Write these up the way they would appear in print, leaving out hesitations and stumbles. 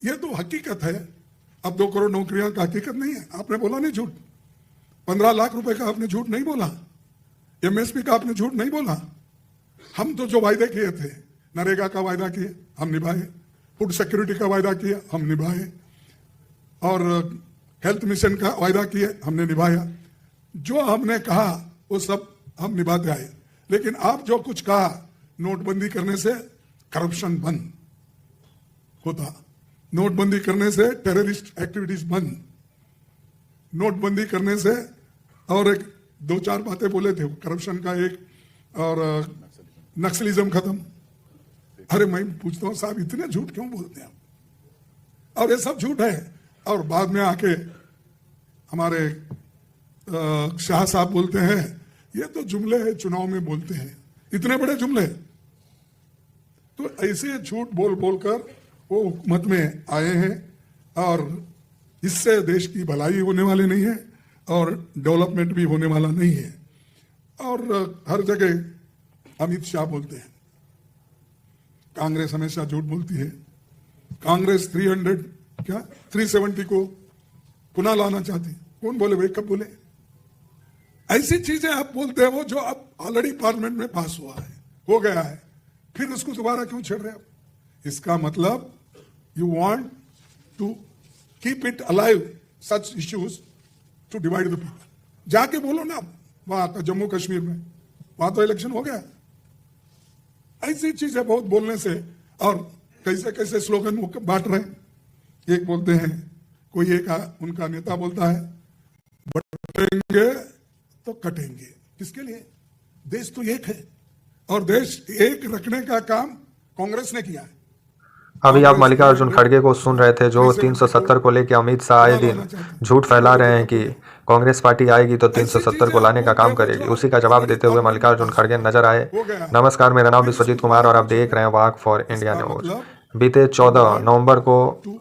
ये तो हकीकत है। अब 2 करोड़ नौकरियां का हकीकत नहीं है, आपने बोला नहीं झूठ। 15 लाख रुपए का आपने झूठ नहीं बोला। एमएसपी का आपने झूठ नहीं बोला। हम तो जो वायदे किए थे, नरेगा का वायदा किए, हम निभाए। फूड सिक्योरिटी का वायदा किया, हम निभाए। और हेल्थ मिशन का वायदा किए, हमने निभाया। जो हमने कहा वो सब हम निभाते आए। लेकिन आप जो कुछ कहा, नोटबंदी करने से करप्शन बंद होता, नोटबंदी करने से टेररिस्ट एक्टिविटीज बंद, नोटबंदी करने से, और एक 2-4 बातें बोले थे करप्शन का एक, और नक्सलिज्म खत्म। अरे मैं पूछता हूं साहब, इतने झूठ क्यों बोलते हैं? और ये सब झूठ है। और बाद में आके हमारे शाह साहब बोलते हैं ये तो जुमले है, चुनाव में बोलते हैं, इतने बड़े जुमले। तो ऐसे झूठ बोल बोलकर वो हुकूमत में आए हैं, और इससे देश की भलाई होने वाली नहीं है और डेवलपमेंट भी होने वाला नहीं है। और हर जगह अमित शाह बोलते हैं, कांग्रेस हमेशा झूठ बोलती है। कांग्रेस 370 को पुनः लाना चाहती। कौन बोले भाई, कब बोले? ऐसी चीजें आप बोलते हो जो अब ऑलरेडी पार्लियामेंट में पास हुआ है, हो गया है, फिर उसको दोबारा क्यों छेड़ रहे हो? इसका मतलब you want to keep it alive, such issues to divide the people. जाके बोलो ना वहां जम्मू कश्मीर में, वहां तो इलेक्शन हो गया। ऐसी चीजें बहुत बोलने से, और कैसे कैसे स्लोगन वो बांट रहे हैं। एक बोलते हैं, कोई एक उनका नेता बोलता है, बटेंगे तो कटेंगे। किसके लिए? देश तो एक है, और देश एक रखने का काम कांग्रेस ने किया है। अभी आप मल्लिकार्जुन खड़गे को सुन रहे थे, जो 370 को लेकर अमित शाह आए दिन झूठ फैला रहे हैं कि कांग्रेस पार्टी आएगी तो 370 को लाने का काम करेगी। उसी का जवाब देते हुए मल्लिकार्जुन खड़गे नजर आए। नमस्कार, मेरा नाम विश्वजीत कुमार और आप देख रहे हैं वाक फॉर इंडिया न्यूज। बीते 14 नवंबर को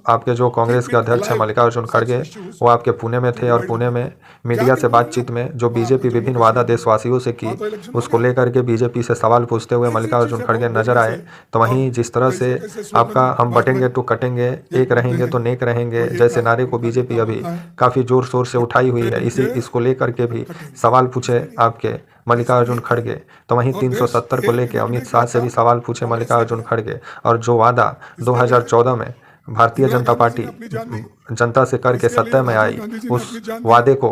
आपके जो कांग्रेस के अध्यक्ष हैं मल्लिकार्जुन खड़गे, वो आपके पुणे में थे, और पुणे में मीडिया से बातचीत में जो बीजेपी विभिन्न वादा देशवासियों से की, उसको लेकर के बीजेपी से सवाल पूछते हुए मल्लिकार्जुन खड़गे नजर आए। तो वहीं जिस तरह से आपका हम बटेंगे तो कटेंगे, एक रहेंगे तो नेक रहेंगे जैसे नारे को बीजेपी अभी काफ़ी जोर शोर से उठाई हुई है, इसको लेकर के भी सवाल पूछे आपके मल्लिकार्जुन खड़गे। तो वहीं 370 को लेकर अमित शाह से भी सवाल पूछे मल्लिकार्जुन खड़गे, और जो वादा 2014 में भारतीय जनता पार्टी जनता से करके सत्ता में आई, उस वादे को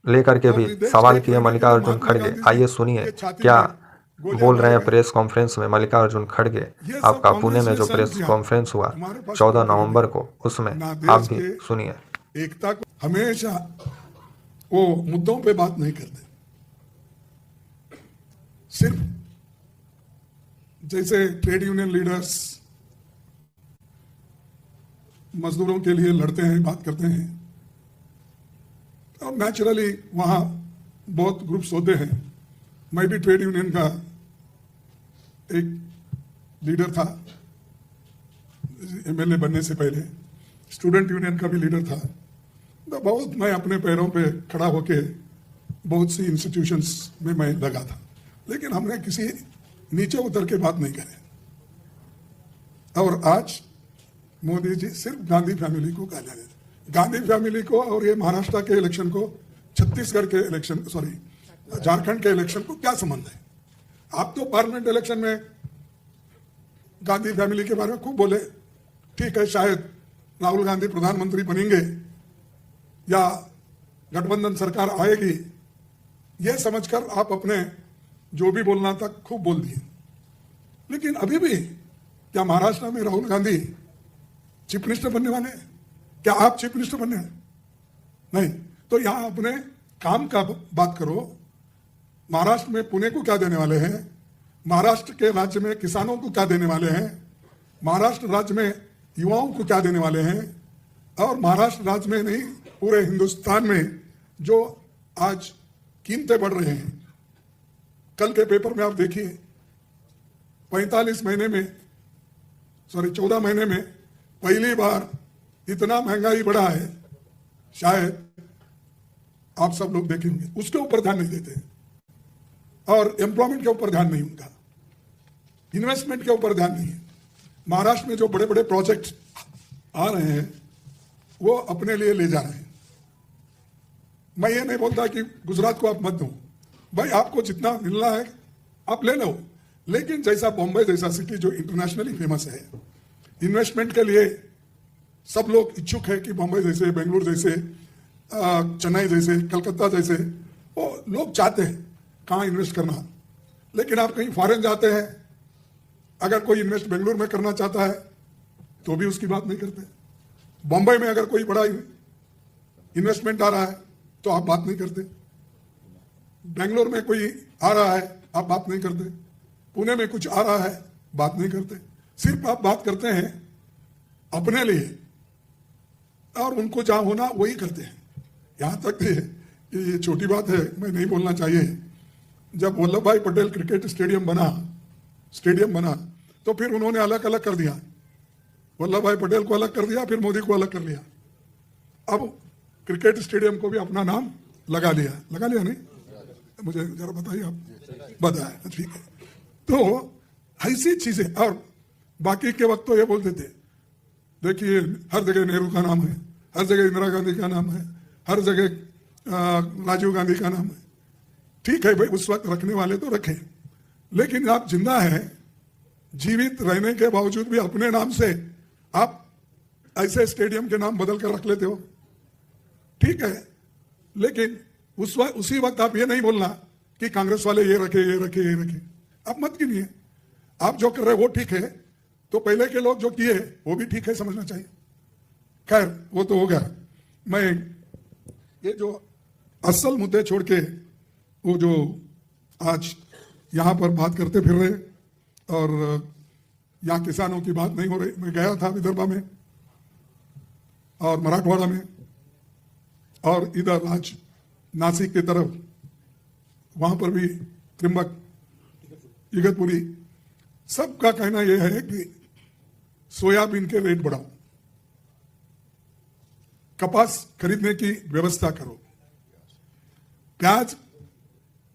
लेकर के भी सवाल किए मल्लिकार्जुन खड़गे। आइए सुनिए क्या बोल रहे हैं प्रेस कॉन्फ्रेंस में मल्लिकार्जुन खड़गे। आपका पुणे में जो प्रेस कॉन्फ्रेंस हुआ 14 नवंबर को, उसमें आप भी सुनिए। एकता को हमेशा वो मुद्दों पे बात नहीं करते, सिर्फ जैसे ट्रेड यूनियन लीडर्स मजदूरों के लिए लड़ते हैं, बात करते हैं, और नेचुरली वहां बहुत ग्रुप्स होते हैं। मैं भी ट्रेड यूनियन का एक लीडर था, एमएलए बनने से पहले स्टूडेंट यूनियन का भी लीडर था। तो बहुत मैं अपने पैरों पे खड़ा होके बहुत सी इंस्टीट्यूशंस में मैं लगा था, लेकिन हमने किसी नीचे उतर के बात नहीं करी। और आज मोदी जी सिर्फ गांधी फैमिली को गालियां देते, गांधी फैमिली को, और ये महाराष्ट्र के इलेक्शन को, छत्तीसगढ़ के इलेक्शन, सॉरी झारखंड के इलेक्शन को क्या संबंध है? आप तो पार्लियामेंट इलेक्शन में गांधी फैमिली के बारे में खूब बोले। ठीक है, शायद राहुल गांधी प्रधानमंत्री बनेंगे या गठबंधन सरकार आएगी, यह समझकर आप अपने जो भी बोलना था खूब बोल दिए। लेकिन अभी भी क्या महाराष्ट्र में राहुल गांधी चीफ मिनिस्टर बनने वाले हैं? क्या आप चीफ मिनिस्टर बनने हैं? नहीं। तो यहां अपने काम का बात करो। महाराष्ट्र में पुणे को क्या देने वाले हैं? महाराष्ट्र के राज्य में किसानों को क्या देने वाले हैं? महाराष्ट्र राज्य में युवाओं को क्या देने वाले हैं? और महाराष्ट्र राज्य में नहीं, पूरे हिंदुस्तान में जो आज कीमतें बढ़ रहे हैं, कल के पेपर में आप देखिए 45 महीने में, सॉरी 14 महीने में पहली बार इतना महंगाई बढ़ा है, शायद आप सब लोग देखेंगे। उसके ऊपर ध्यान नहीं देते, और एम्प्लॉयमेंट के ऊपर ध्यान नहीं उनका, इन्वेस्टमेंट के ऊपर ध्यान नहीं है। महाराष्ट्र में जो बड़े बड़े प्रोजेक्ट आ रहे हैं वो अपने लिए ले जा रहे हैं। मैं ये नहीं बोलता कि गुजरात को आप मत दो, भाई आपको जितना मिलना है आप ले लो, लेकिन जैसा बॉम्बे जैसा सिटी जो इंटरनेशनली फेमस है, इन्वेस्टमेंट के लिए सब लोग इच्छुक है कि बॉम्बे जैसे, बेंगलुरु जैसे, चेन्नई जैसे, कलकत्ता जैसे, वो लोग चाहते हैं कहाँ इन्वेस्ट करना। लेकिन आप कहीं फॉरेन जाते हैं, अगर कोई इन्वेस्ट बेंगलुरु में करना चाहता है तो भी उसकी बात नहीं करते। बॉम्बे में अगर कोई बड़ा इन्वेस्टमेंट आ रहा है तो आप बात नहीं करते। बेंगलुरु में कोई आ रहा है आप बात नहीं करते। पुणे में कुछ आ रहा है बात नहीं करते। सिर्फ आप बात करते हैं अपने लिए, और उनको जहां होना वही करते हैं। यहां तक कि ये छोटी बात है, मैं नहीं बोलना चाहिए, जब वल्लभ भाई पटेल क्रिकेट स्टेडियम बना तो फिर उन्होंने अलग अलग कर दिया। वल्लभ भाई पटेल को अलग कर दिया, फिर मोदी को अलग कर लिया। अब क्रिकेट स्टेडियम को भी अपना नाम लगा लिया नहीं? मुझे जरा बताइए, आप बताया, ठीक है। तो ऐसी चीजें, और बाकी के वक्त तो ये बोलते थे, देखिए हर जगह नेहरू का नाम है, हर जगह इंदिरा गांधी का नाम है, हर जगह राजीव गांधी का नाम है। ठीक है भाई, उस वक्त रखने वाले तो रखे, लेकिन आप जिंदा हैं, जीवित रहने के बावजूद भी अपने नाम से आप ऐसे स्टेडियम के नाम बदल कर रख लेते हो। ठीक है, लेकिन उसी वक्त आप ये नहीं बोलना कि कांग्रेस वाले ये रखे। आप मत गिनिए। आप जो कर रहे हो वो ठीक है, तो पहले के लोग जो किए वो भी ठीक है समझना चाहिए। खैर, वो तो हो गया। मैं ये जो असल मुद्दे छोड़ के वो जो आज यहां पर बात करते फिर रहे, और यहां किसानों की बात नहीं हो रही। मैं गया था विदर्भा में और मराठवाड़ा में, और इधर आज नासिक की तरफ, वहां पर भी त्रिंबक, इगतपुरी, सबका कहना यह है कि सोयाबीन के रेट बढ़ाओ, कपास खरीदने की व्यवस्था करो, प्याज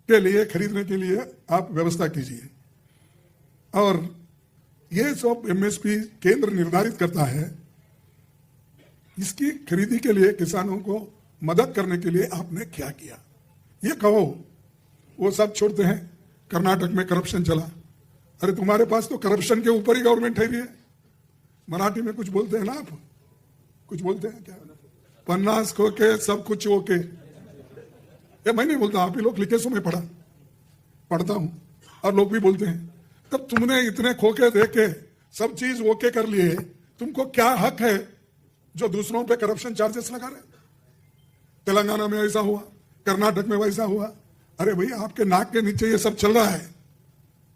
के लिए खरीदने के लिए आप व्यवस्था कीजिए। और ये सब एमएसपी केंद्र निर्धारित करता है। इसकी खरीदी के लिए किसानों को मदद करने के लिए आपने क्या किया, ये कहो। वो सब छोड़ते हैं, कर्नाटक में करप्शन चला। अरे तुम्हारे पास तो करप्शन के ऊपर ही गवर्नमेंट है। मराठी में कुछ बोलते हैं ना, आप कुछ बोलते हैं क्या, 50 खोके सब कुछ ओके। ये मैं नहीं बोलता, आप ही लोग लिखे सो मैं पढ़ता हूं, और लोग भी बोलते हैं। तब तुमने इतने खोके दे के सब चीज ओके कर लिए, तुमको क्या हक है जो दूसरों पे करप्शन चार्जेस लगा रहे? तेलंगाना में ऐसा हुआ, कर्नाटक में वैसा हुआ। अरे भाई, आपके नाक के नीचे ये सब चल रहा है।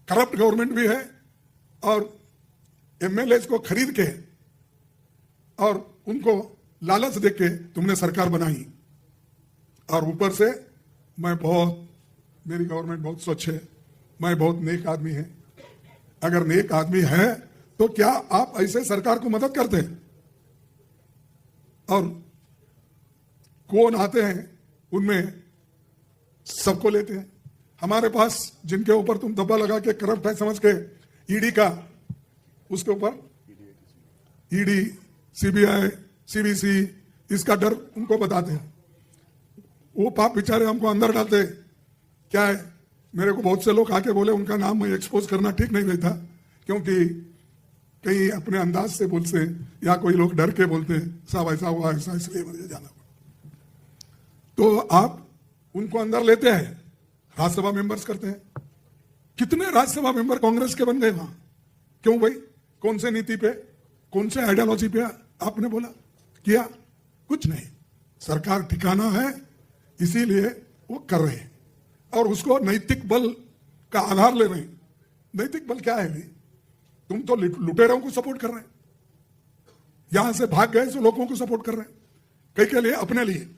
करप्ट गवर्नमेंट भी है, और एमएलए को खरीद के और उनको लालच दे के तुमने सरकार बनाई। और ऊपर से मेरी गवर्नमेंट बहुत स्वच्छ है, मैं बहुत नेक आदमी है। अगर नेक आदमी है तो क्या आप ऐसे सरकार को मदद करते हैं? और कौन आते हैं उनमें सबको लेते हैं। हमारे पास जिनके ऊपर तुम दब्बा लगा के करप्ट है समझ के, ईडी का, उसके ऊपर ईडी, सीबीआई, सीबीसी, इसका डर उनको बताते हैं। वो पाप बेचारे हमको अंदर डालते। क्या है, मेरे को बहुत से लोग आके बोले, उनका नाम मैं एक्सपोज करना ठीक नहीं रहता, क्योंकि कहीं अपने अंदाज से बोलते, या कोई लोग डर के बोलते साहब ऐसा हुआ ऐसा, इसलिए मुझे जाना पड़ा। तो आप उनको अंदर लेते हैं, राज्यसभा मेंबर्स करते हैं। कितने राज्यसभा मेंबर कांग्रेस के बन गए वहां? क्यों भाई? कौन से नीति पे, कौन से आइडियोलॉजी पे आपने बोला किया? कुछ नहीं। सरकार ठिकाना है, इसीलिए वो कर रहे हैं, और उसको नैतिक बल का आधार ले रहे हैं। नैतिक बल क्या है भाई? तुम तो लुटेरों को सपोर्ट कर रहे हैं, यहां से भाग गए तो लोगों को सपोर्ट कर रहे हैं, कई के लिए, अपने लिए,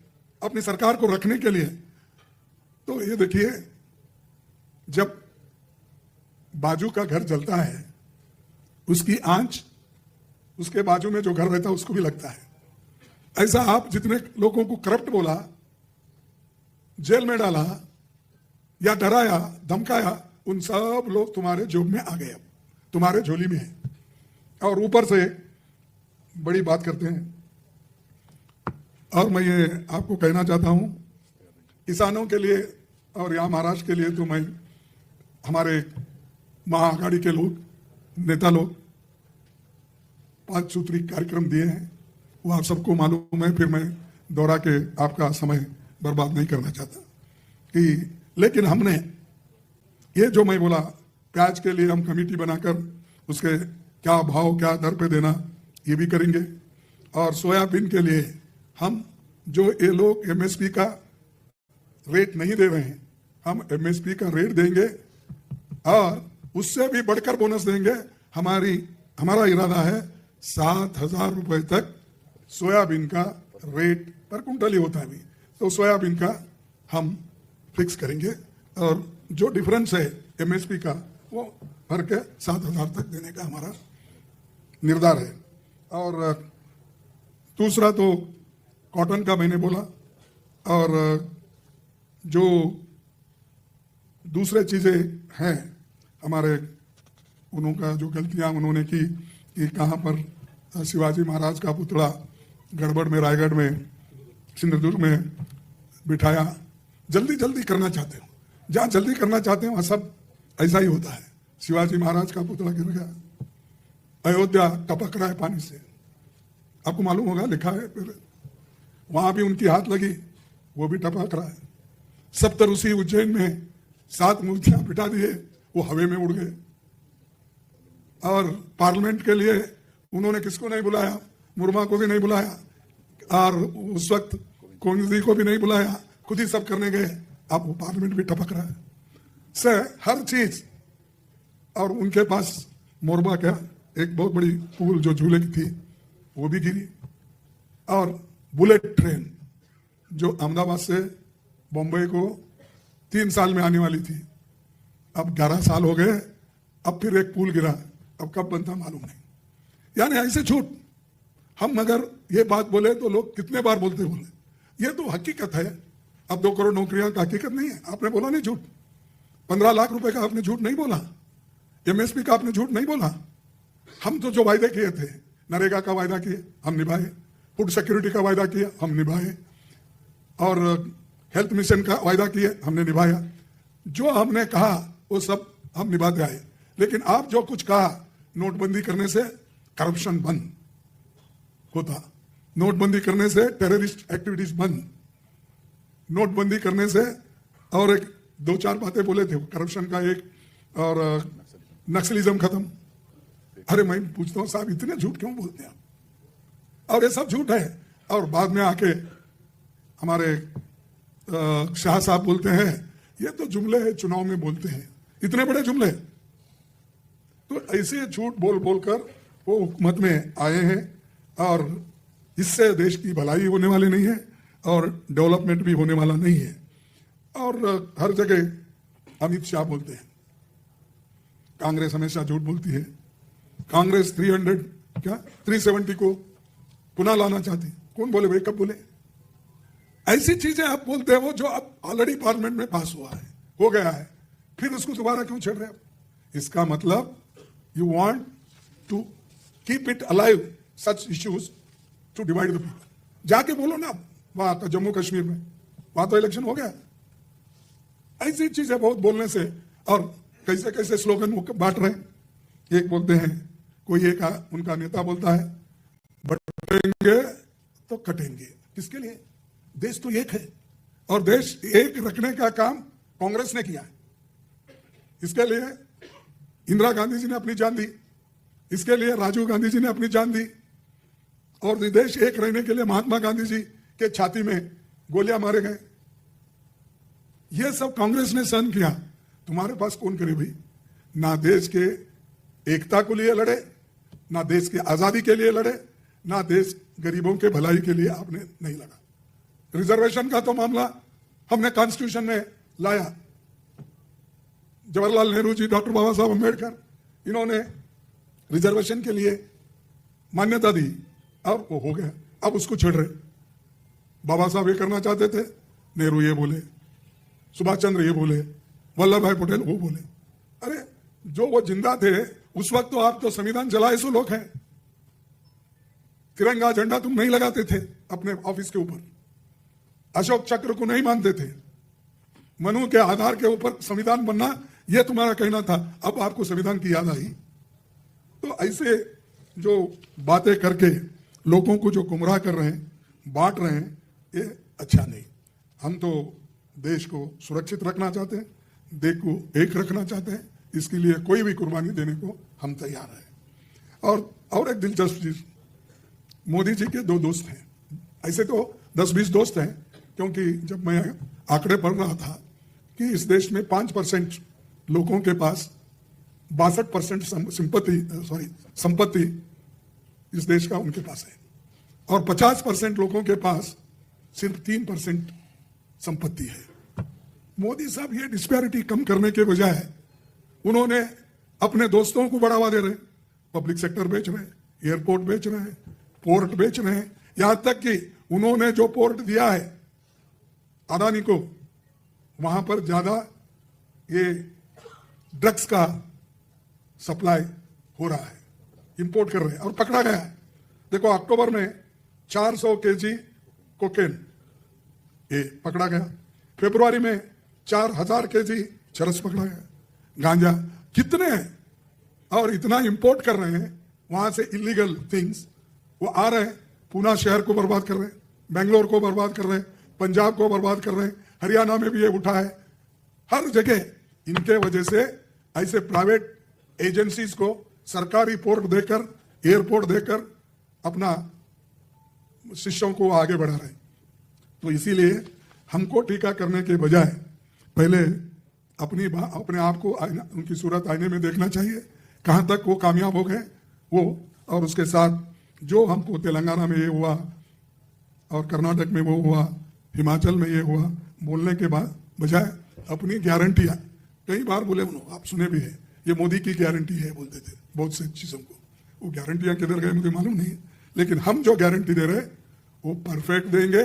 अपनी सरकार को रखने के लिए। तो ये देखिए, जब बाजू का घर जलता है, उसकी आंच उसके बाजू में जो घर रहता है उसको भी लगता है। ऐसा आप जितने लोगों को करप्ट बोला, जेल में डाला, या डराया, धमकाया, उन सब लोग तुम्हारे जोब में आ गए, अब तुम्हारे झोली में है। और ऊपर से बड़ी बात करते हैं। और मैं ये आपको कहना चाहता हूं, किसानों के लिए और यहाँ महाराष्ट्र के लिए तो मैं, हमारे महाआघाड़ी के लोग, नेता लोग 5 सूत्री कार्यक्रम दिए हैं, वो आप सबको मालूम है। फिर मैं दोहरा के आपका समय बर्बाद नहीं करना चाहता कि, लेकिन हमने ये जो मैं बोला, प्याज के लिए हम कमेटी बनाकर उसके क्या भाव क्या दर पे देना ये भी करेंगे। और सोयाबीन के लिए हम, जो ये लोग एमएसपी का रेट नहीं दे रहे हैं, हम एमएसपी का रेट देंगे और उससे भी बढ़कर बोनस देंगे। हमारा इरादा है 7,000 रुपए तक सोयाबीन का रेट पर कुंटल ही होता है अभी, तो सोयाबीन का हम फिक्स करेंगे और जो डिफरेंस है एमएसपी का वो भर के 7,000 तक देने का हमारा निर्धार है। और दूसरा तो कॉटन का मैंने बोला, और जो दूसरे चीजें हैं हमारे, उनका जो गलतियां उन्होंने की कि कहाँ पर शिवाजी महाराज का पुतला गड़बड़ में, रायगढ़ में, सिंधुदुर्ग में बिठाया। जल्दी जल्दी करना चाहते हो, जहाँ जल्दी करना चाहते हो वहाँ सब ऐसा ही होता है। शिवाजी महाराज का पुतला गिर गया, अयोध्या टपक रहा है पानी से, आपको मालूम होगा, लिखा है। फिर वहां भी उनकी हाथ लगी, वो भी टपक रहा है। सप्तऋषि उज्जैन में 7 मूर्तियां बिठा दिए, वो हवा में उड़ गए। और पार्लियामेंट के लिए उन्होंने किसको नहीं बुलाया, मुर्मा को भी नहीं बुलाया, और उस वक्त कोविंद को भी नहीं बुलाया, खुद ही सब करने गए। अब वो पार्लियामेंट भी टपक रहा है से हर चीज। और उनके पास मोरबा क्या, एक बहुत बड़ी पुल जो झूले की थी वो भी गिरी। और बुलेट ट्रेन जो अहमदाबाद से बॉम्बे को 3 साल में आने वाली थी, अब 11 साल हो गए, अब फिर एक पुल गिरा, अब कब बनता मालूम नहीं। यानी ऐसे झूठ हम अगर ये बात बोले तो लोग कितने बार बोलते बोले, ये तो हकीकत है। अब 2 करोड़ नौकरियां का हकीकत नहीं है, आपने बोला नहीं झूठ। 15 लाख रुपए का आपने झूठ नहीं बोला, एमएसपी का आपने झूठ नहीं बोला। हम तो जो वायदे किए थे, नरेगा का वायदा किए हम निभाए, फूड सिक्योरिटी का वायदा किया हम निभाए, और हेल्थ मिशन का वायदा किए हमने निभाया। जो हमने कहा वो सब हम निभाते आए। लेकिन आप जो कुछ कहा, नोटबंदी करने से करप्शन बंद होता, नोटबंदी करने से टेररिस्ट एक्टिविटीज बंद, नोटबंदी करने से, और एक 2-4 बातें बोले थे करप्शन का एक, और नक्सलिज्म खत्म। अरे मैं पूछता हूं साहब, इतने झूठ क्यों बोलते हैं आप? और ये सब झूठ है। और बाद में आके हमारे शाह साहब बोलते हैं ये तो जुमले है, चुनाव में बोलते हैं, इतने बड़े जुमले। तो ऐसे झूठ बोल बोलकर वो हुकूमत में आए हैं, और इससे देश की भलाई होने वाली नहीं है और डेवलपमेंट भी होने वाला नहीं है। और हर जगह अमित शाह बोलते हैं, कांग्रेस हमेशा झूठ बोलती है। कांग्रेस 370 को पुनः लाना चाहती, कौन बोले भाई, कब बोले? ऐसी चीजें आप बोलते हो जो अब ऑलरेडी पार्लियामेंट में पास हुआ है, हो गया है, फिर उसको दोबारा क्यों छेड़ रहे हो? इसका मतलब you want to keep it alive, such issues to divide the people. जाके बोलो ना वहां तो जम्मू कश्मीर में, वहां तो इलेक्शन हो गया। ऐसी चीजें बहुत बोलने से, और कैसे कैसे स्लोगन बांट रहे हैं। एक बोलते हैं, कोई एक उनका नेता बोलता है बटेंगे तो कटेंगे। किसके लिए? देश तो एक है, और देश एक रखने का काम कांग्रेस ने किया है। इसके लिए इंदिरा गांधी जी ने अपनी जान दी, इसके लिए राजीव गांधी जी ने अपनी जान दी, और देश एक रहने के लिए महात्मा गांधी जी के छाती में गोलियां मारे गए। यह सब कांग्रेस ने सहन किया। तुम्हारे पास कौन करे भाई? ना देश के एकता के लिए लड़े, ना देश की आजादी के लिए लड़े, ना देश गरीबों के भलाई के लिए आपने नहीं लड़ा। रिजर्वेशन का तो मामला हमने कॉन्स्टिट्यूशन में लाया। जवाहरलाल नेहरू जी, डॉक्टर बाबा साहब अम्बेडकर, इन्होंने रिजर्वेशन के लिए मान्यता दी, और वो हो गया। अब उसको छेड़ रहे। बाबा साहब ये करना चाहते थे, नेहरू ये बोले, सुभाष चंद्र ये बोले, वल्लभ भाई पटेल वो बोले। अरे जो वो जिंदा थे उस वक्त तो आप तो संविधान जलाए सो लोग हैं, तिरंगा झंडा तुम नहीं लगाते थे अपने ऑफिस के ऊपर, अशोक चक्र को नहीं मानते थे, मनु के आधार के ऊपर संविधान बनना यह तुम्हारा कहना था, अब आपको संविधान की याद आई। तो ऐसे जो बातें करके लोगों को जो गुमराह कर रहे हैं, बांट रहे हैं, ये अच्छा नहीं। हम तो देश को सुरक्षित रखना चाहते हैं, देश को एक रखना चाहते हैं, इसके लिए कोई भी कुर्बानी देने को हम तैयार हैं। और एक दिलचस्प चीज, मोदी जी के 2 दोस्त हैं, ऐसे तो 10-20 दोस्त हैं, क्योंकि जब मैं आंकड़े पढ़ रहा था कि इस देश में 5% लोगों के पास 62% संपत्ति इस देश का उनके पास है, और 50% लोगों के पास सिर्फ 3% संपत्ति है। मोदी साहब ये डिस्पैरिटी कम करने के बजाय उन्होंने अपने दोस्तों को बढ़ावा दे रहे हैं, पब्लिक सेक्टर बेच रहे हैं, एयरपोर्ट बेच रहे हैं, पोर्ट बेच रहे हैं, यहां तक कि उन्होंने जो पोर्ट दिया है अदानी को, वहां पर ज्यादा ये ड्रग्स का सप्लाई हो रहा है, इंपोर्ट कर रहे हैं, और पकड़ा गया है। देखो अक्टूबर में 400 केजी कोकेन ये पकड़ा गया, फरवरी में 4000 केजी चरस पकड़ा गया, गांजा कितने हैं, और इतना इंपोर्ट कर रहे हैं वहां से इलीगल थिंग्स, वो आ रहे हैं, पूना शहर को बर्बाद कर रहे हैं, बेंगलोर को बर्बाद कर रहे हैं, पंजाब को बर्बाद कर रहे हैं, हरियाणा में भी ये उठा है, हर जगह इनके वजह से ऐसे प्राइवेट एजेंसीज को सरकारी पोर्ट देकर, एयरपोर्ट देकर अपना शिष्यों को आगे बढ़ा रहे हैं। तो इसीलिए हमको टीका करने के बजाय पहले अपने आप को उनकी सूरत आईने में देखना चाहिए, कहां तक वो कामयाब हो गए वो, और उसके साथ जो हमको तेलंगाना में ये हुआ और कर्नाटक में वो हुआ, हिमाचल में ये हुआ, बोलने के बाद बजाय अपनी गारंटियां, कई बार बोले उन्होंने, आप सुने भी है, ये मोदी की गारंटी है बोलते थे बहुत से चीजों को, वो गारंटियां किधर गए मुझे मालूम नहीं, लेकिन हम जो गारंटी दे रहे वो परफेक्ट देंगे।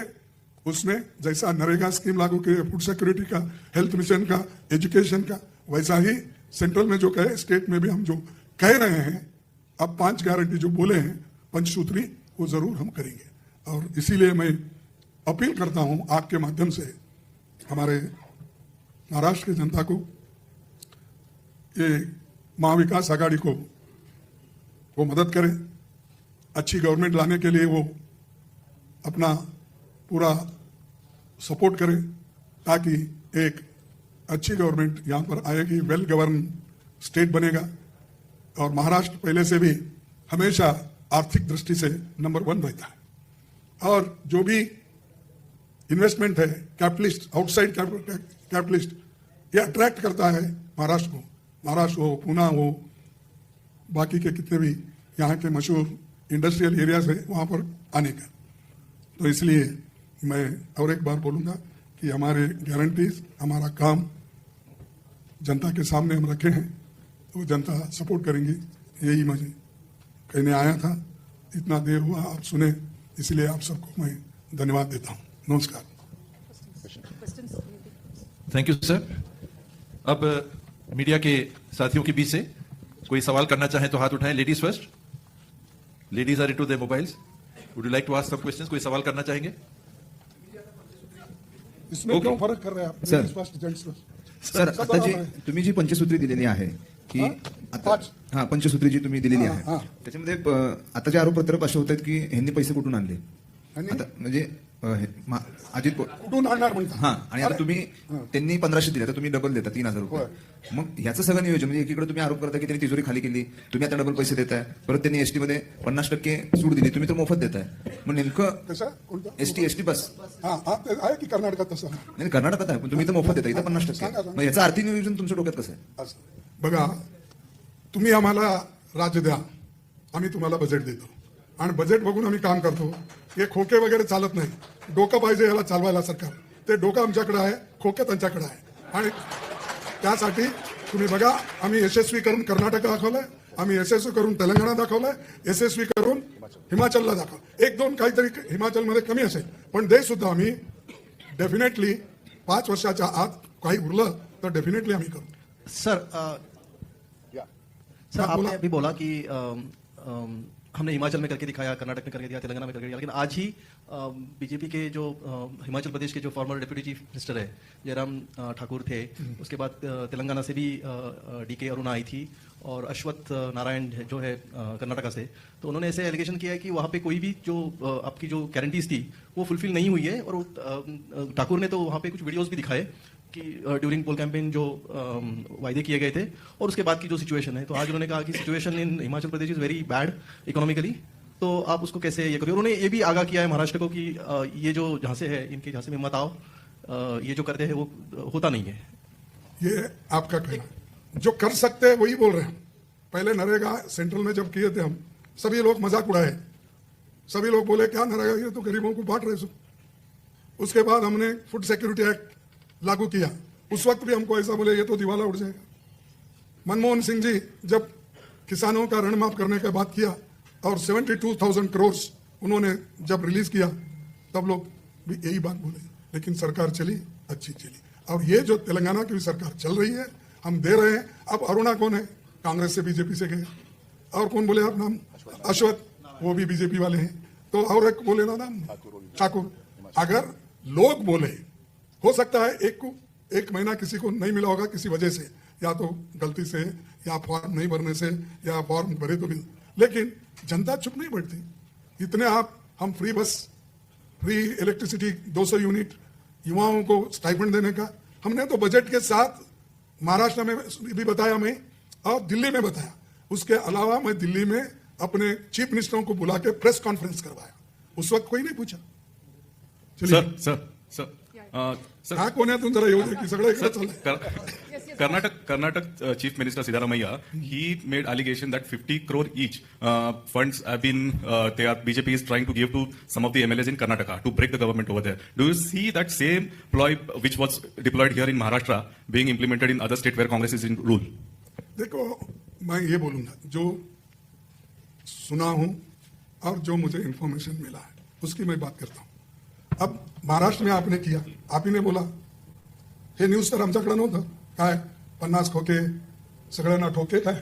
उसमें जैसा नरेगा स्कीम लागू की, फूड सिक्योरिटी का, हेल्थ मिशन का, एजुकेशन का, वैसा ही सेंट्रल में जो कहे, स्टेट में भी हम जो कह रहे हैं, अब 5 गारंटी जो बोले हैं पंचसूत्री, वो जरूर हम करेंगे। और इसीलिए मैं अपील करता हूं आपके माध्यम से हमारे महाराष्ट्र की जनता को, ये महाविकास आघाड़ी को वो मदद करें, अच्छी गवर्नमेंट लाने के लिए वो अपना पूरा सपोर्ट करें, ताकि एक अच्छी गवर्नमेंट यहाँ पर आएगी, वेल गवर्न स्टेट बनेगा। और महाराष्ट्र पहले से भी हमेशा आर्थिक दृष्टि से नंबर 1 रहता है, और जो भी इन्वेस्टमेंट है, कैपिटलिस्ट, आउटसाइड कैपिटलिस्ट, ये अट्रैक्ट करता है महाराष्ट्र को, महाराष्ट्र हो, पूना हो, बाकी के कितने भी यहाँ के मशहूर इंडस्ट्रियल एरियाज है वहाँ पर आने का। तो इसलिए मैं और एक बार बोलूँगा कि हमारे गारंटीज, हमारा काम जनता के सामने हम रखे हैं, तो जनता सपोर्ट करेंगी, यही मुझे कहने आया था। इतना देर हुआ आप सुने, इसलिए आप सबको मैं धन्यवाद देता हूँ। नमस्कार। Thank you sir. अब मीडिया के साथियों के बीच से कोई सवाल करना चाहे तो हाथ उठाएं। Ladies first. Ladies are into their mobiles. Would you like to ask some questions? कोई सवाल करना चाहेंगे? इसमें क्यों फरक कर रहे हैं आप? Sir. First, gents first. Sir आता जी तुम्ही जी पंचसूत्री दिलेली आहे की आता हा पंचसूत्री जी तुम्ही दिलेली आहे त्याच्यामध्ये आता जे आरोप प्रत्यारोप असे होत आहेत की ह्यांनी पैसे कुठून आणले, आता म्हणजे अजित कुठून आणणार म्हणता? हा, आणि आता तुम्ही त्यांनी 1500 दिले, आता तुम्ही डबल देता 3000 रुपये. मग ह्याचं सगळं नियोजन म्हणजे एकीकडे तुम्ही आरोप करता की त्यांनी तिजोरी खाली केली, तुम्ही आता डबल पैसे देताय, परत त्यांनी एसटी मध्ये 50% सूट दिली, तुम्ही तर मोफत देताय. मग नेमकं कसं कोणतं? एसटी बस आहे की कर्नाटकात तसं? नाही, कर्नाटकात आहे, पण तुम्ही तर मोफत देता, इथं 50%. मग याचं आर्थिक नियोजन तुमच्या डोक्यात कसं आहे? असं बघा, तुम्ही आम्हाला राज्य द्या, आम्ही तुम्हाला बजेट देतो, आणि बजेट बघून आम्ही काम करतो. हे खोके वगैरे चालत नाही, डोकं पाहिजे याला चालवायला सरकार. ते डोकं आमच्याकडे आहे, खोके त्यांच्याकडे आहे, आणि त्यासाठी तुम्ही बघा, आम्ही यशस्वी करून कर्नाटक दाखवलंय, आम्ही यशस्वी करून तेलंगणा दाखवलंय, यशस्वी करून हिमाचलला दाखवलं. 1-2 काहीतरी हिमाचलमध्ये कमी असेल, पण ते सुद्धा आम्ही डेफिनेटली 5 वर्षाच्या आत काही उरलं तर डेफिनेटली आम्ही करू. सर, आपने अभी बोला कि हमने हिमाचल में करके दिखाया, कर्नाटक में करके दिखाया, तेलंगाना में करके दिखाया, लेकिन आज ही बीजेपी के जो हिमाचल प्रदेश के जो फॉर्मर डिप्यूटी चीफ मिनिस्टर है जयराम ठाकुर थे, उसके बाद तेलंगाना से भी DK अरुणा आई थी और अश्वत्थ नारायण जो है कर्नाटका से, तो उन्होंने ऐसे एलिगेशन किया है कि वहाँ पे कोई भी जो आपकी जो गारंटीज थी वो फुलफिल नहीं हुई है। और ठाकुर ने तो वहाँ पे कुछ वीडियोस भी दिखाए कि ड्यूरिंग पोल कैंपेन जो वायदे किए गए थे और उसके बाद की जो सिचुएशन है, तो आज उन्होंने कहा कि situation in Himachal Pradesh is very bad economically, तो आप उसको कैसे ये करिए। उन्होंने ये भी आगाह किया है महाराष्ट्र को कि ये जो झांसे है इनके झांसे में मत आओ, ये जो करते हैं वो होता नहीं है। ये आपका कहना, जो कर सकते हैं वही बोल रहे हैं। पहले नरेगा सेंट्रल में जब किए थे हम, सभी लोग मजाक उड़ाए, सभी लोग बोले क्या नरेगा, ये तो गरीबों को बांट रहे सो। उसके बाद हमने फूड सिक्योरिटी एक्ट लागू किया, उस वक्त भी हमको ऐसा बोले ये तो दिवाला उड़ जाएगा। मनमोहन सिंह जी जब किसानों का ऋण माफ करने का बात किया और 72,000 करोड़ उन्होंने जब रिलीज किया, तब लोग भी यही बात बोले, लेकिन सरकार चली, अच्छी चली। और ये जो तेलंगाना की भी सरकार चल रही है, हम दे रहे हैं। अब अरुणा कौन है, कांग्रेस से बीजेपी से गए, और कौन बोले आप नाम, अश्वत्थ, वो भी बीजेपी वाले हैं। तो और एक बोले ना नाम ठाकुर। अगर लोग बोले, हो सकता है एक महीना किसी को नहीं मिला होगा किसी वजह से, या तो गलती से, या फॉर्म नहीं भरने से, या फॉर्म भरे तो भी, लेकिन जनता चुप नहीं बैठती। इतने हम फ्री बस, फ्री इलेक्ट्रिसिटी 200 यूनिट युवाओं को स्टाइपेंड देने का, हमने तो बजट के साथ महाराष्ट्र में भी बताया मैं, और दिल्ली में बताया। उसके अलावा मैं दिल्ली में अपने चीफ मिनिस्टरों को बुला के प्रेस कॉन्फ्रेंस करवाया, उस वक्त कोई नहीं पूछा। सर हा कोण आहे तुम जरा येऊ दे की सगळं इकडे चाललंय. Karnataka Chief Minister Siddaramaiah, he made allegation that 50 crore each funds have been BJP is trying to give to some of the MLAs in Karnataka to break the government over there. Do you see that same ploy which was deployed here in Maharashtra being implemented in other states where Congress is in rule? देखो, मैं ये बोलूंगा, जो सुना हूं और जो मुझे इंफॉर्मेशन मिला है उसकी मैं बात करता हूं. अब महाराष्ट्र में आपने किया, आप ही ने बोला हे न्यूज तर आमच्याकडे नव्हतं काय, 50 खोके सगळ्यांना ठोके काय,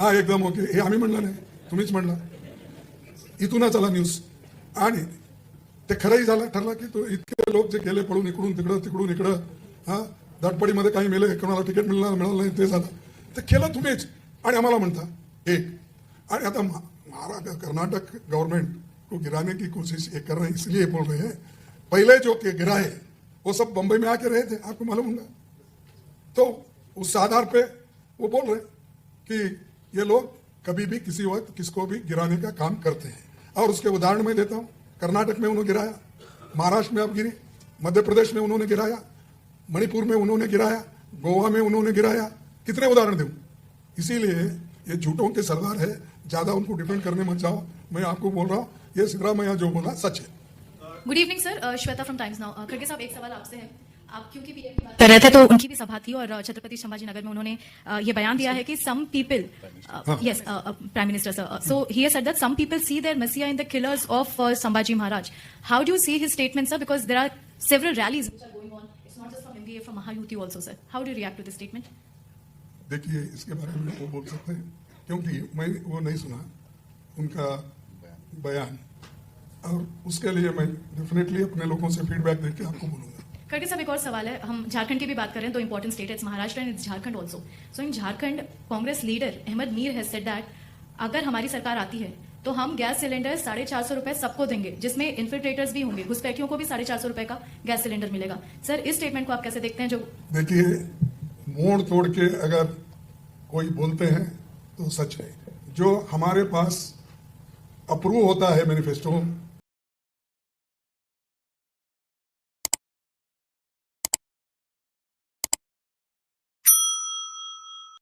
हा एकदम ओके, हे आम्ही म्हणलं नाही, तुम्हीच म्हणला. इथूनच आला न्यूज आणि ते खरंही झालं, ठरलं की तो इतके लोक जे गेले पळून इकडून तिकडं तिकडून इकडं, हा धडपडीमध्ये काही मेले, कोणाला तिकीट मिळालं नाही, ते झालं, ते केलं तुम्हीच आणि आम्हाला म्हणता एक. आणि आता कर्नाटक गवर्नमेंट को गिराने की कोशिश ये कर रहे हैं, इसलिए बोल रहे हैं. पहले जो के गिराए वो सब बंबई में आके रहे थे, आपको मालूम होगा. तो उस आधार पे वो बोल रहे कि ये लोग कभी भी किसी वक्त किसको भी गिराने का काम करते हैं. और उसके उदाहरण मैं देता हूं, कर्नाटक में उन्होंने गिराया, महाराष्ट्र में अब गिरी, मध्य प्रदेश में उन्होंने गिराया, मणिपुर में उन्होंने गिराया, गोवा में उन्होंने गिराया. कितने उदाहरण दूं. इसीलिए ये झूठों के सरदार है, ज्यादा उनको डिफेंड करने मत जाओ. मैं आपको बोल रहा हूं, ये सिद्धरामैया जो बोला सच है. Good evening sir, Shweta from times now. खड़गे साहब, एक सवाल आपसे है. आप क्योंकि पीएम की बात कर रहे थे, तो उनकी भी सभा थी और छत्रपति संभाजी नगर में उन्होंने ये बयान दिया है कि some people, yes prime minister sir, so he has said that some people see their messiah in the killers of Sambhaji Maharaj. How do you see his statement sir, because there are several rallies which are going on, it's not just from MVA, from Mahayuti also sir. How do you react to this statement? देखिए, इसके बारे में वो बोल सकते हैं क्योंकि मैं वो नहीं सुना उनका बयान, और उसके लिए मैं डेफिनेटली अपने लोगों से फीडबैक देके आपको बोलूंगा. खड़गे साहब, एक और सवाल है. हम झारखंड की भी बात करें तो इंपॉर्टेंट स्टेट है, it's Maharashtra and it's Jharkhand also. So in Jharkhand Congress leader Ahmed Mir has said that अगर हमारी सरकार आती है तो हम गैस सिलेंडर 450 रुपए सबको देंगे, जिसमें इन्फिल्ट्रेटर्स भी होंगे, घुसपैठियों को भी 450 रुपए का गैस सिलेंडर मिलेगा. सर, इस स्टेटमेंट को आप कैसे देखते हैं? जो देखिए, मोड़ तोड़ के अगर कोई बोलते हैं तो सच है. जो हमारे पास अप्रूव होता है मैनिफेस्टो,